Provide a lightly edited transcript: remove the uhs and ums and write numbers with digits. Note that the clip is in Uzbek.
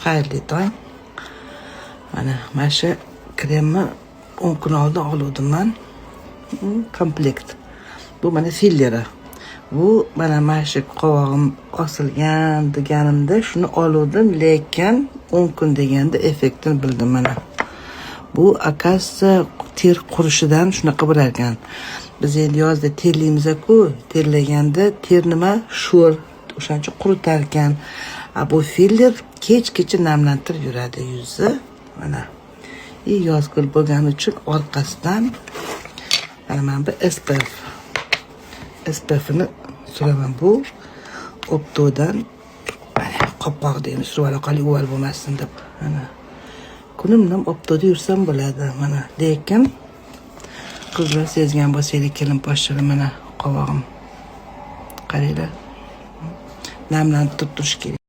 Xayrli tong. Mana shu kremni 10 kun oldin oluvdim men. Komplekt. Bu mana filleri. Bu mana shu qovog'im osilgan deganimda shuni oluvdim, lekin 10 kun deganda effektini bildim mana. Bu akasiya ter qurishidan shunaqa bo'lar ekan. Biz endi yozda terlaymiz-ku, terlaganda ter nima sho'r, o'shancha quritar ekan. Bu filler kechgacha namlantirib yuradi yuzni. Mana. Yozgul bo'lgani uchun orqasidan mana bu SPF'ni suraman. Bu Opto'dan qopqoq deymiz, surib oqali uval bo'lmasin deb. Mana kunimdan Opto'da yursam bo'ladi mana. Lekin qizlar sezgan bo'lsanglar kelin poshshalar mana qovog'im. Qaranglar. Namlantirib turish kerak.